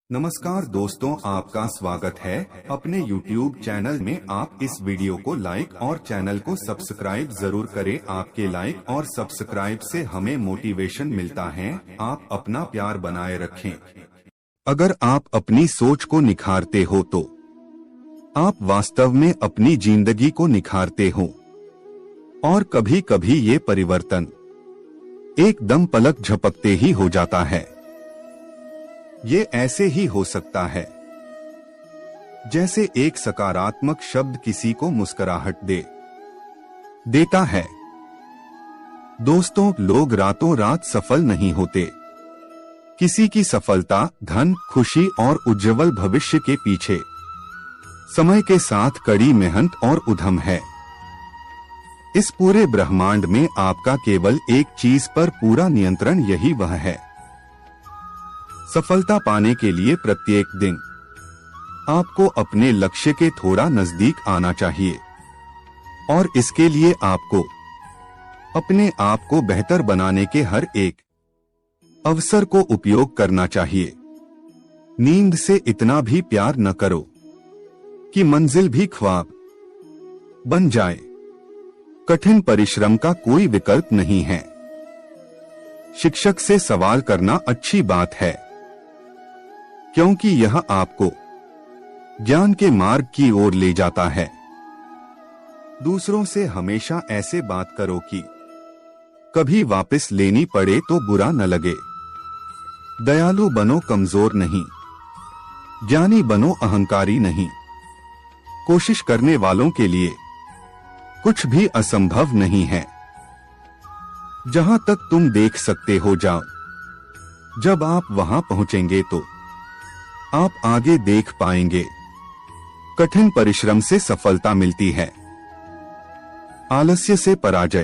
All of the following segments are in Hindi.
नमस्कार दोस्तों, आपका स्वागत है अपने YouTube चैनल में। आप इस वीडियो को लाइक और चैनल को सब्सक्राइब जरूर करें। आपके लाइक और सब्सक्राइब से हमें मोटिवेशन मिलता है। आप अपना प्यार बनाए रखें। अगर आप अपनी सोच को निखारते हो तो आप वास्तव में अपनी जिंदगी को निखारते हो। और कभी कभी ये परिवर्तन एकदम पलक झपकते ही हो जाता है। ये ऐसे ही हो सकता है जैसे एक सकारात्मक शब्द किसी को मुस्कुराहट देता है। दोस्तों, लोग रातों रात सफल नहीं होते। किसी की सफलता धन, खुशी और उज्जवल भविष्य के पीछे समय के साथ कड़ी मेहनत और उद्यम है। इस पूरे ब्रह्मांड में आपका केवल एक चीज पर पूरा नियंत्रण, यही वह है। सफलता पाने के लिए प्रत्येक दिन आपको अपने लक्ष्य के थोड़ा नजदीक आना चाहिए और इसके लिए आपको अपने आप को बेहतर बनाने के हर एक अवसर को उपयोग करना चाहिए। नींद से इतना भी प्यार न करो कि मंजिल भी ख्वाब बन जाए। कठिन परिश्रम का कोई विकल्प नहीं है। शिक्षक से सवाल करना अच्छी बात है, क्योंकि यह आपको ज्ञान के मार्ग की ओर ले जाता है। दूसरों से हमेशा ऐसे बात करो कि कभी वापस लेनी पड़े तो बुरा न लगे। दयालु बनो, कमजोर नहीं। ज्ञानी बनो, अहंकारी नहीं। कोशिश करने वालों के लिए कुछ भी असंभव नहीं है। जहां तक तुम देख सकते हो जाओ। जब आप वहां पहुंचेंगे तो आप आगे देख पाएंगे। कठिन परिश्रम से सफलता मिलती है, आलस्य से पराजय,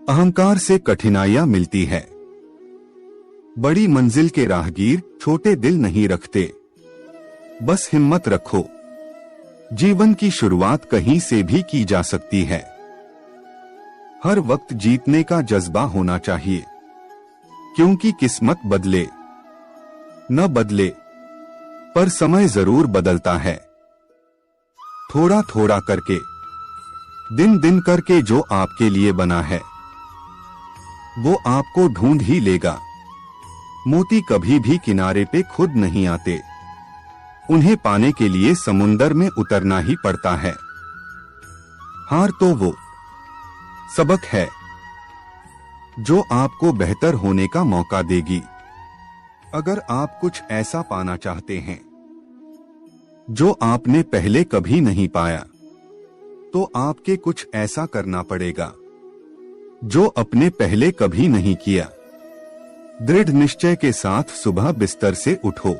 अहंकार से कठिनाइयां मिलती है। बड़ी मंजिल के राहगीर छोटे दिल नहीं रखते। बस हिम्मत रखो। जीवन की शुरुआत कहीं से भी की जा सकती है। हर वक्त जीतने का जज्बा होना चाहिए, क्योंकि किस्मत बदले न बदले पर समय जरूर बदलता है। थोड़ा थोड़ा करके, दिन दिन करके जो आपके लिए बना है वो आपको ढूंढ ही लेगा। मोती कभी भी किनारे पे खुद नहीं आते। उन्हें पाने के लिए समुंदर में उतरना ही पड़ता है। हार तो वो सबक है जो आपको बेहतर होने का मौका देगी। अगर आप कुछ ऐसा पाना चाहते हैं जो आपने पहले कभी नहीं पाया, तो आपके कुछ ऐसा करना पड़ेगा जो अपने पहले कभी नहीं किया। दृढ़ निश्चय के साथ सुबह बिस्तर से उठो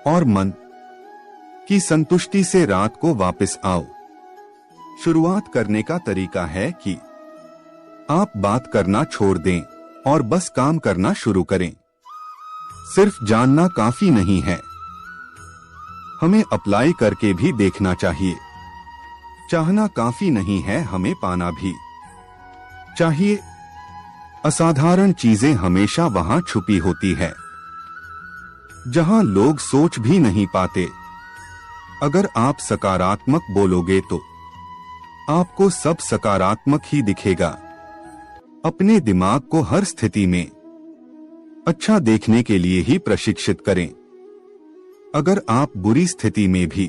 और मन की संतुष्टि से रात को वापस आओ। शुरुआत करने का तरीका है कि आप बात करना छोड़ दें और बस काम करना शुरू करें। सिर्फ जानना काफी नहीं है, हमें अप्लाई करके भी देखना चाहिए। चाहना काफी नहीं है, हमें पाना भी चाहिए। असाधारण चीजें हमेशा वहां छुपी होती है जहां लोग सोच भी नहीं पाते। अगर आप सकारात्मक बोलोगे तो आपको सब सकारात्मक ही दिखेगा। अपने दिमाग को हर स्थिति में अच्छा देखने के लिए ही प्रशिक्षित करें। अगर आप बुरी स्थिति में भी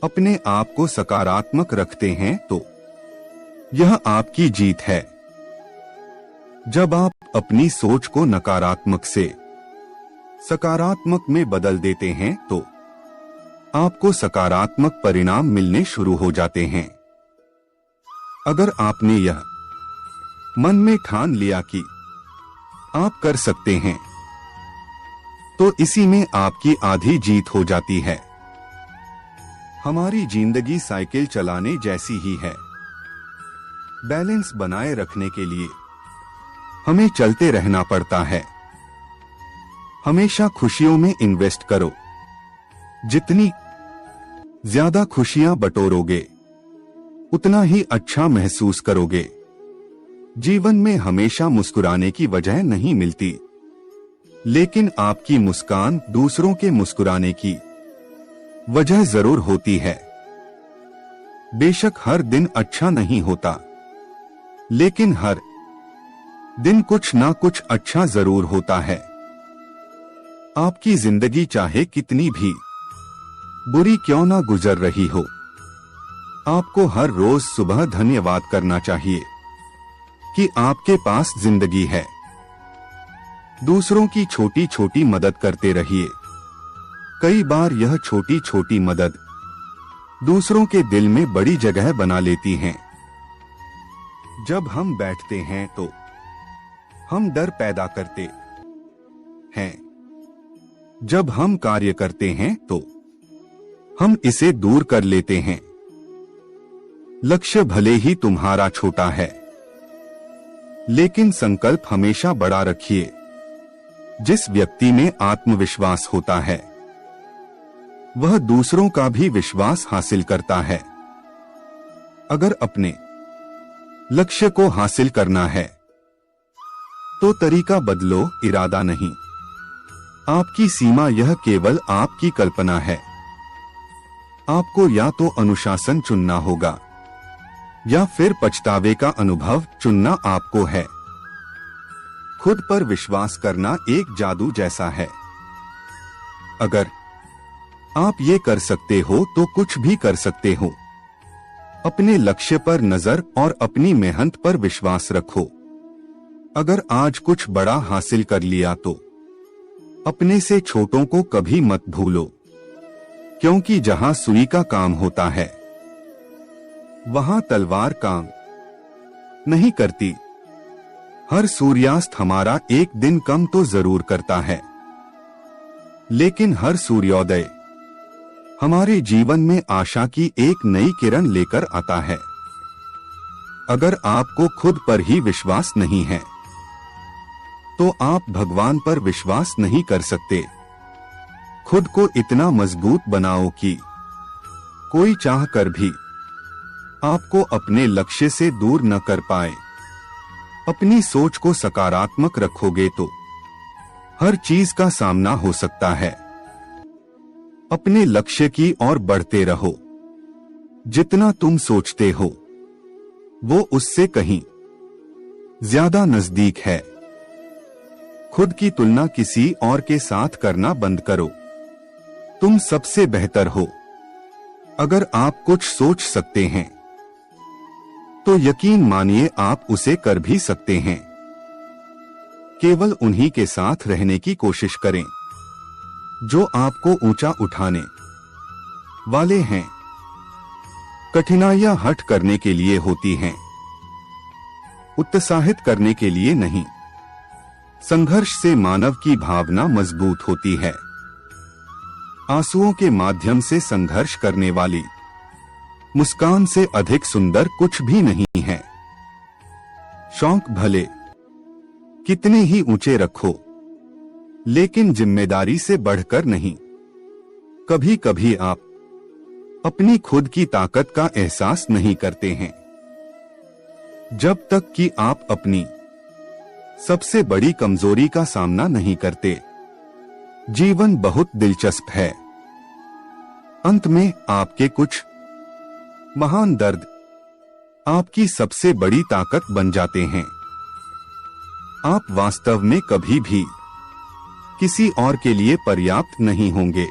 अपने आप को सकारात्मक रखते हैं तो यह आपकी जीत है। जब आप अपनी सोच को नकारात्मक से सकारात्मक में बदल देते हैं तो आपको सकारात्मक परिणाम मिलने शुरू हो जाते हैं। अगर आपने यह मन में ठान लिया कि आप कर सकते हैं, तो इसी में आपकी आधी जीत हो जाती है। हमारी जिंदगी साइकिल चलाने जैसी ही है। बैलेंस बनाए रखने के लिए हमें चलते रहना पड़ता है। हमेशा खुशियों में इन्वेस्ट करो। जितनी ज्यादा खुशियां बटोरोगे, उतना ही अच्छा महसूस करोगे। जीवन में हमेशा मुस्कुराने की वजह नहीं मिलती, लेकिन आपकी मुस्कान दूसरों के मुस्कुराने की वजह जरूर होती है। बेशक हर दिन अच्छा नहीं होता, लेकिन हर दिन कुछ ना कुछ अच्छा जरूर होता है। आपकी जिंदगी चाहे कितनी भी बुरी क्यों ना गुजर रही हो, आपको हर रोज सुबह धन्यवाद करना चाहिए कि आपके पास जिंदगी है। दूसरों की छोटी छोटी मदद करते रहिए। कई बार यह छोटी छोटी मदद दूसरों के दिल में बड़ी जगह बना लेती हैं। जब हम बैठते हैं तो हम डर पैदा करते हैं, जब हम कार्य करते हैं तो हम इसे दूर कर लेते हैं। लक्ष्य भले ही तुम्हारा छोटा है, लेकिन संकल्प हमेशा बड़ा रखिए। जिस व्यक्ति में आत्मविश्वास होता है, वह दूसरों का भी विश्वास हासिल करता है। अगर अपने लक्ष्य को हासिल करना है तो तरीका बदलो, इरादा नहीं। आपकी सीमा यह केवल आपकी कल्पना है। आपको या तो अनुशासन चुनना होगा या फिर पछतावे का अनुभव चुनना आपको है। खुद पर विश्वास करना एक जादू जैसा है। अगर आप ये कर सकते हो तो कुछ भी कर सकते हो। अपने लक्ष्य पर नजर और अपनी मेहनत पर विश्वास रखो। अगर आज कुछ बड़ा हासिल कर लिया तो अपने से छोटों को कभी मत भूलो, क्योंकि जहां सुई का काम होता है वहां तलवार काम नहीं करती। हर सूर्यास्त हमारा एक दिन कम तो जरूर करता है, लेकिन हर सूर्योदय हमारे जीवन में आशा की एक नई किरण लेकर आता है। अगर आपको खुद पर ही विश्वास नहीं है तो आप भगवान पर विश्वास नहीं कर सकते। खुद को इतना मजबूत बनाओ कि कोई चाह कर भी आपको अपने लक्ष्य से दूर न कर पाए। अपनी सोच को सकारात्मक रखोगे तो हर चीज का सामना हो सकता है। अपने लक्ष्य की ओर बढ़ते रहो। जितना तुम सोचते हो वो उससे कहीं ज्यादा नजदीक है। खुद की तुलना किसी और के साथ करना बंद करो। तुम सबसे बेहतर हो। अगर आप कुछ सोच सकते हैं तो यकीन मानिए आप उसे कर भी सकते हैं। केवल उन्हीं के साथ रहने की कोशिश करें जो आपको ऊंचा उठाने वाले हैं। कठिनाइयां हट करने के लिए होती हैं, उत्साहित करने के लिए नहीं। संघर्ष से मानव की भावना मजबूत होती है। आंसुओं के माध्यम से संघर्ष करने वाली मुस्कान से अधिक सुंदर कुछ भी नहीं है। शौक भले कितने ही ऊंचे रखो, लेकिन जिम्मेदारी से बढ़कर नहीं। कभी कभी आप अपनी खुद की ताकत का एहसास नहीं करते हैं, जब तक कि आप अपनी सबसे बड़ी कमजोरी का सामना नहीं करते। जीवन बहुत दिलचस्प है। अंत में आपके कुछ महान दर्द आपकी सबसे बड़ी ताकत बन जाते हैं। आप वास्तव में कभी भी किसी और के लिए पर्याप्त नहीं होंगे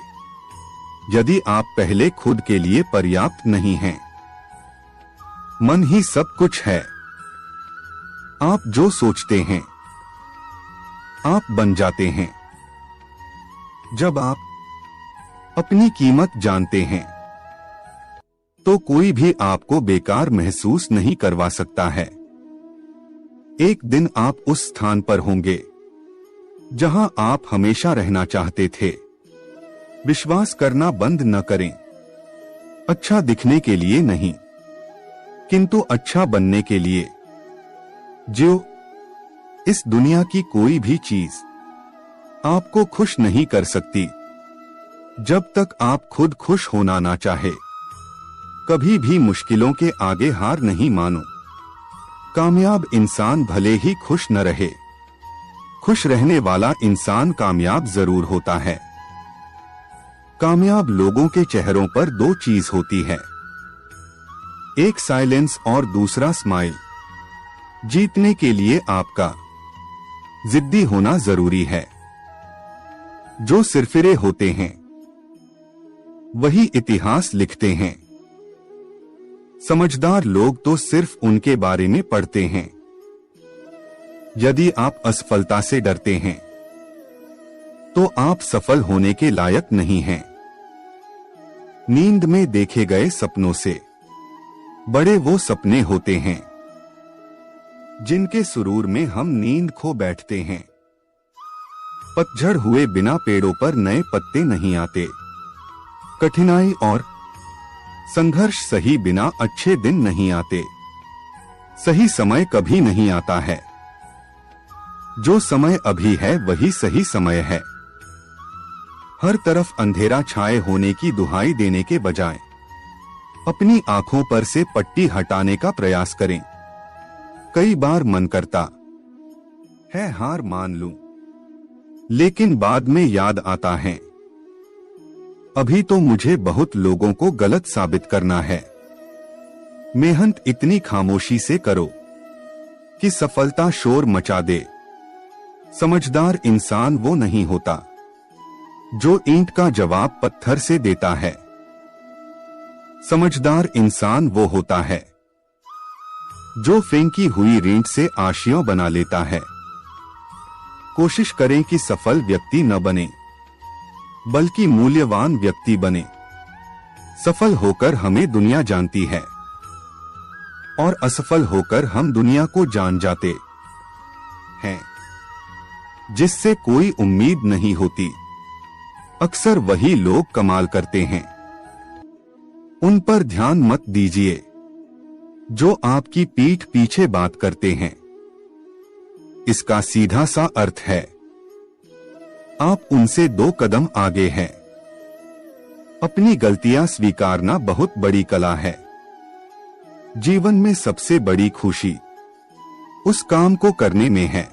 यदि आप पहले खुद के लिए पर्याप्त नहीं हैं। मन ही सब कुछ है। आप जो सोचते हैं आप बन जाते हैं। जब आप अपनी कीमत जानते हैं तो कोई भी आपको बेकार महसूस नहीं करवा सकता है। एक दिन आप उस स्थान पर होंगे जहां आप हमेशा रहना चाहते थे। विश्वास करना बंद न करें। अच्छा दिखने के लिए नहीं, किंतु अच्छा बनने के लिए। जो इस दुनिया की कोई भी चीज आपको खुश नहीं कर सकती जब तक आप खुद खुश होना ना चाहे। कभी भी मुश्किलों के आगे हार नहीं मानो। कामयाब इंसान भले ही खुश न रहे, खुश रहने वाला इंसान कामयाब जरूर होता है। कामयाब लोगों के चेहरों पर दो चीज होती है, एक साइलेंस और दूसरा स्माइल। जीतने के लिए आपका जिद्दी होना जरूरी है। जो सिरफिरे होते हैं वही इतिहास लिखते हैं। समझदार लोग तो सिर्फ उनके बारे में पढ़ते हैं। यदि आप असफलता से डरते हैं तो आप सफल होने के लायक नहीं हैं। नींद में देखे गए सपनों से बड़े वो सपने होते हैं जिनके सुरूर में हम नींद खो बैठते हैं। पतझड़ हुए बिना पेड़ों पर नए पत्ते नहीं आते। कठिनाई और संघर्ष सही बिना अच्छे दिन नहीं आते। सही समय कभी नहीं आता है। जो समय अभी है वही सही समय है। हर तरफ अंधेरा छाए होने की दुहाई देने के बजाय अपनी आंखों पर से पट्टी हटाने का प्रयास करें। कई बार मन करता है हार मान लूं, लेकिन बाद में याद आता है अभी तो मुझे बहुत लोगों को गलत साबित करना है। मेहनत इतनी खामोशी से करो कि सफलता शोर मचा दे। समझदार इंसान वो नहीं होता जो ईंट का जवाब पत्थर से देता है। समझदार इंसान वो होता है जो फेंकी हुई ईंट से आशियां बना लेता है। कोशिश करें कि सफल व्यक्ति न बने, बल्कि मूल्यवान व्यक्ति बने। सफल होकर हमें दुनिया जानती है और असफल होकर हम दुनिया को जान जाते हैं। जिससे कोई उम्मीद नहीं होती, अक्सर वही लोग कमाल करते हैं। उन पर ध्यान मत दीजिए जो आपकी पीठ पीछे बात करते हैं। इसका सीधा सा अर्थ है आप उनसे 2 कदम आगे हैं। अपनी गलतियां स्वीकारना बहुत बड़ी कला है। जीवन में सबसे बड़ी खुशी उस काम को करने में है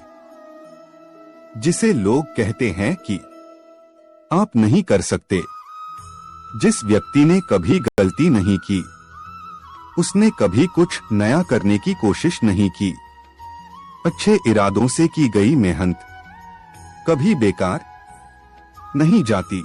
जिसे लोग कहते हैं कि आप नहीं कर सकते। जिस व्यक्ति ने कभी गलती नहीं की, उसने कभी कुछ नया करने की कोशिश नहीं की। अच्छे इरादों से की गई मेहनत कभी बेकार नहीं जाती।